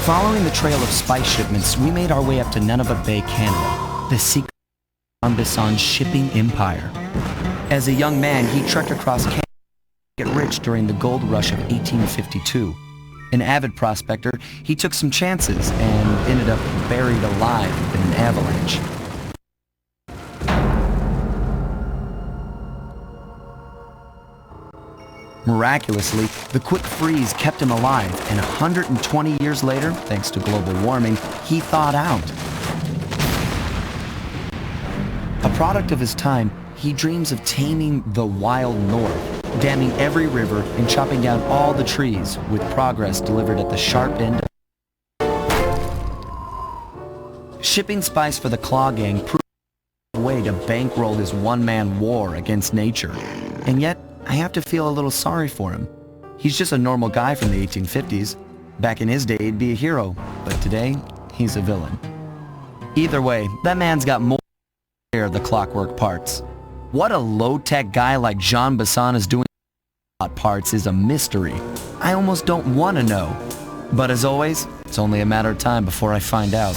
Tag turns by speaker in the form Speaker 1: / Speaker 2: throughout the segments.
Speaker 1: Following the trail of spice shipments, we made our way up to Nunavut Bay, Canada, the secret of Jean Bison's shipping empire. As a young man, he trekked across Canada to get rich during the gold rush of 1852. An avid prospector, he took some chances and ended up buried alive in an avalanche. Miraculously, the quick freeze kept him alive, and 120 years later, thanks to global warming, he thawed out. A product of his time, he dreams of taming the wild north, damming every river and chopping down all the trees, with progress delivered at the sharp end. Shipping spice for the Claw Gang proved a way to bankroll his one-man war against nature. And yet, I have to feel a little sorry for him. He's just a normal guy from the 1850s. Back in his day, he'd be a hero, but today, he's a villain. Either way, that man's got more of the clockwork parts. What a low-tech guy like Jean Bison is doing parts is a mystery. I almost don't want to know. But as always, it's only a matter of time before I find out.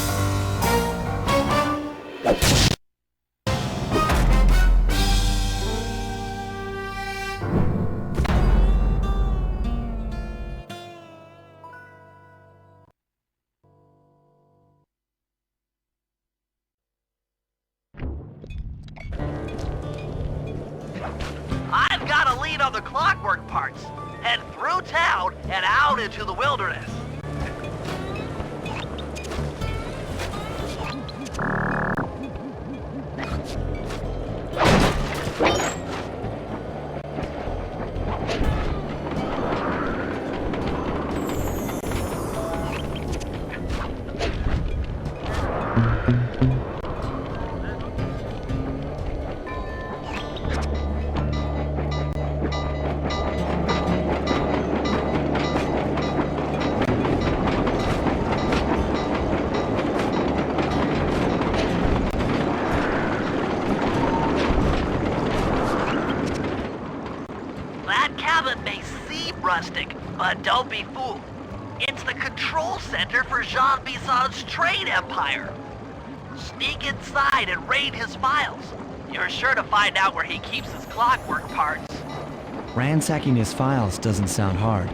Speaker 2: I've got a lead on the clockwork parts. Head through town and out into the wilderness. That cabin may seem rustic, but don't be fooled. It's the control center for Jean Bison's trade empire. Sneak inside and raid his files. You're sure to find out where he keeps his clockwork parts.
Speaker 3: Ransacking his files doesn't sound hard.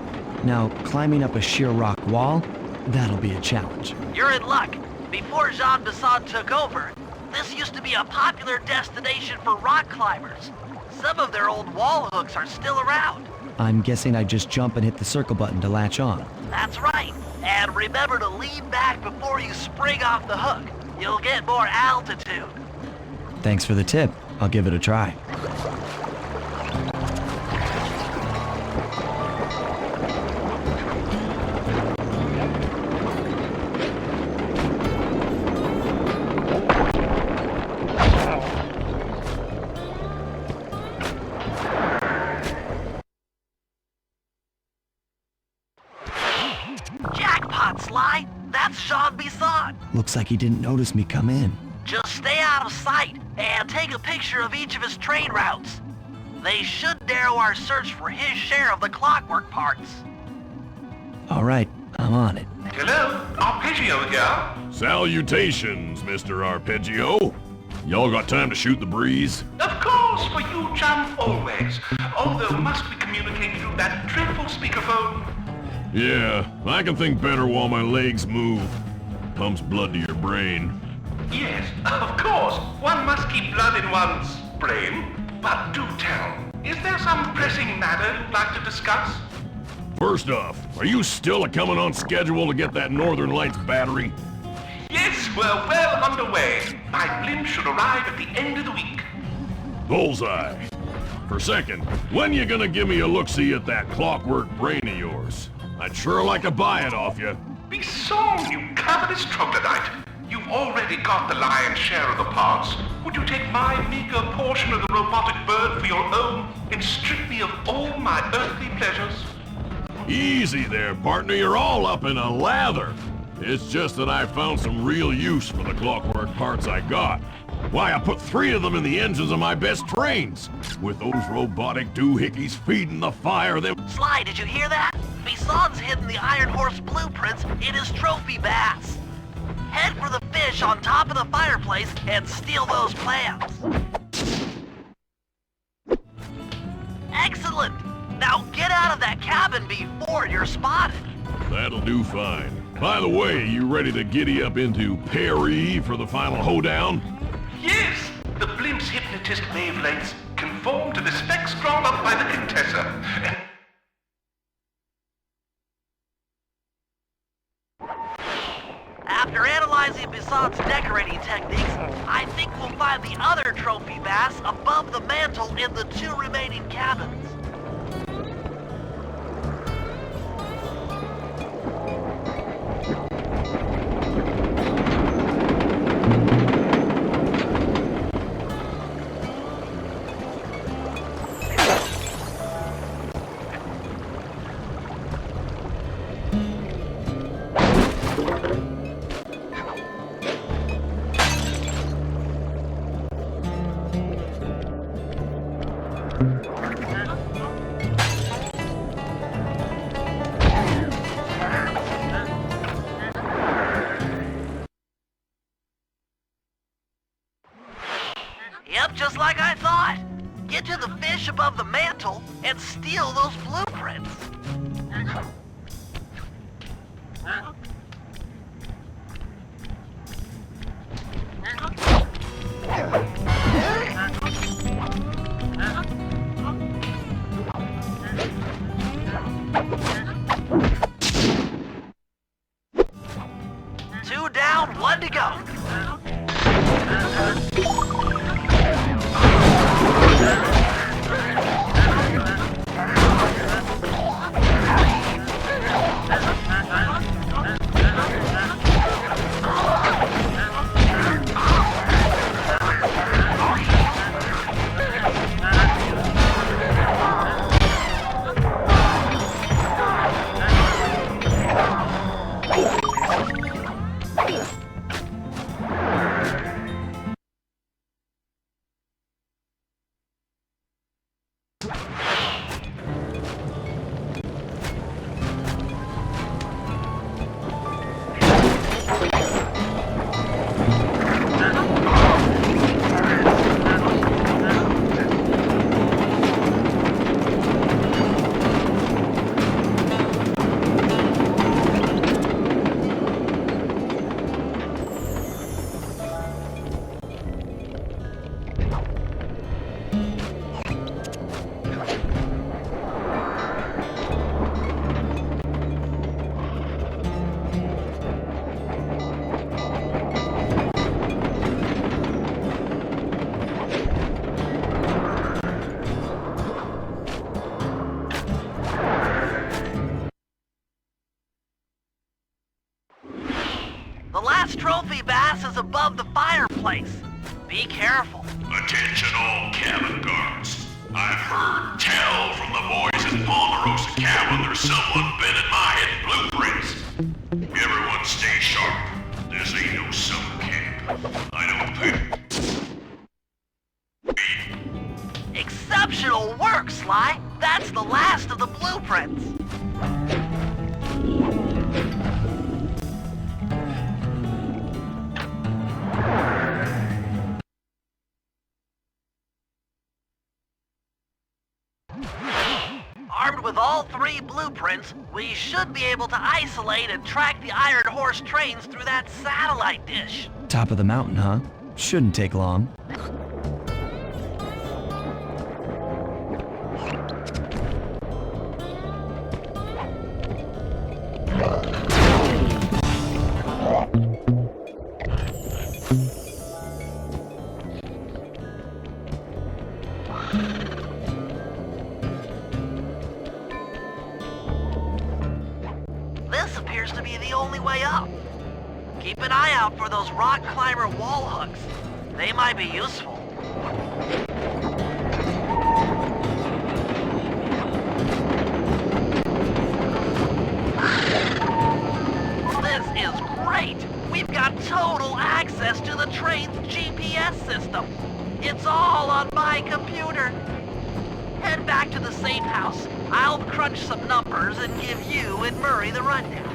Speaker 3: Now, climbing up a sheer rock wall, that'll be a challenge.
Speaker 2: You're in luck. Before Jean Bison took over, this used to be a popular destination for rock climbers. Some of their old wall hooks are still around.
Speaker 3: I'm guessing I just jump and hit the circle button to latch on.
Speaker 2: That's right. And remember to lean back before you spring off the hook. You'll get more altitude.
Speaker 3: Thanks for the tip. I'll give it a try.
Speaker 2: Jackpot, Sly! That's Jean Bison!
Speaker 3: Looks like he didn't notice me come in.
Speaker 2: Just stay out of sight and take a picture of each of his trade routes. They should narrow our search for his share of the clockwork parts.
Speaker 3: All right, I'm on it.
Speaker 4: Hello, Arpeggio here.
Speaker 5: Salutations, Mr. Arpeggio. Y'all got time to shoot the breeze?
Speaker 4: Of course, for you, chum, always. Although must we communicate through that dreadful speakerphone?
Speaker 5: Yeah, I can think better while my legs move. Pumps blood to your brain.
Speaker 4: Yes, of course. One must keep blood in one's brain. But do tell, is there some pressing matter you'd like to discuss?
Speaker 5: First off, are you still coming on schedule to get that Northern Lights battery?
Speaker 4: Yes, we're well underway. My blimp should arrive at the end of the week.
Speaker 5: Bullseye. For second, when you gonna give me a look-see at that clockwork brain of yours? I'd sure like to buy it off you.
Speaker 4: Be song, you covetous troglodyte. You've already got the lion's share of the parts. Would you take my meager portion of the robotic bird for your own and strip me of all my earthly pleasures?
Speaker 5: Easy there, partner. You're all up in a lather. It's just that I found some real use for the clockwork parts I got. Why, I put 3 of them in the engines of my best trains. With those robotic doohickeys feeding the fire, them...
Speaker 2: Sly, did you hear that? Bison's hidden the Iron Horse blueprints in his trophy bass. Head for the fish on top of the fireplace and steal those plans. Excellent! Now get out of that cabin before you're spotted.
Speaker 5: That'll do fine. By the way, you ready to giddy up into Perry for the final hoedown?
Speaker 4: Yes! The blimp's hypnotist wavelengths conform to the specs drawn up by the Contessa, and
Speaker 2: After analyzing Bison's decorating techniques, I think we'll find the other trophy bass above the mantle in the 2 remaining cabins. Yep, just like I thought. Get to the fish above the mantle and steal those blueprints. Two down, one to go. The last trophy bass is above the fireplace. Be careful.
Speaker 5: Attention all cabin guards. I've heard tell from the boys in Ponderosa cabin there's someone been in my hidden blueprints. Everyone stay sharp. This ain't no summer camp. I don't pay.
Speaker 2: Exceptional work, Sly. That's the last of the blueprints. Armed with all 3 blueprints, we should be able to isolate and track the Iron Horse trains through that satellite dish.
Speaker 3: Top of the mountain, huh? Shouldn't take long.
Speaker 2: This appears to be the only way up. Keep an eye out for those rock climber wall hooks. They might be useful. This is great! We've got total access to the train's GPS system. It's all on my computer. Head back to the safe house. I'll crunch some numbers and give you and Murray the rundown.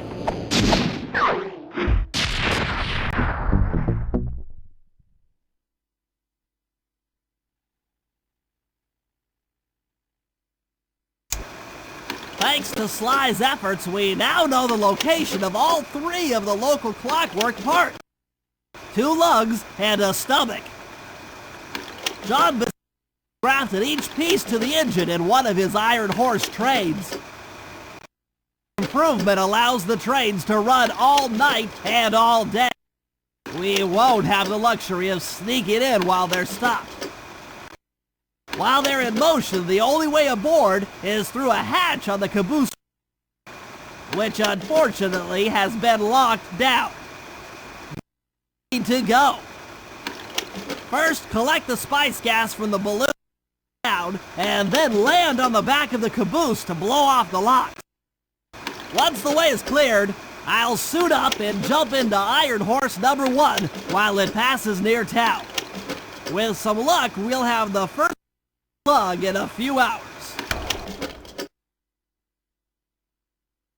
Speaker 6: Thanks to Sly's efforts, we now know the location of all 3 of the local clockwork parts. 2 lugs and a stomach. John grafted each piece to the engine in one of his iron horse trains. Improvement allows the trains to run all night and all day. We won't have the luxury of sneaking in while they're stopped. While they're in motion, the only way aboard is through a hatch on the caboose, which unfortunately has been locked down. To go. First, collect the spice gas from the balloon down, and then land on the back of the caboose to blow off the locks. Once the way is cleared, I'll suit up and jump into Iron Horse number 1 while it passes near town. With some luck, we'll have the first lug in a few hours.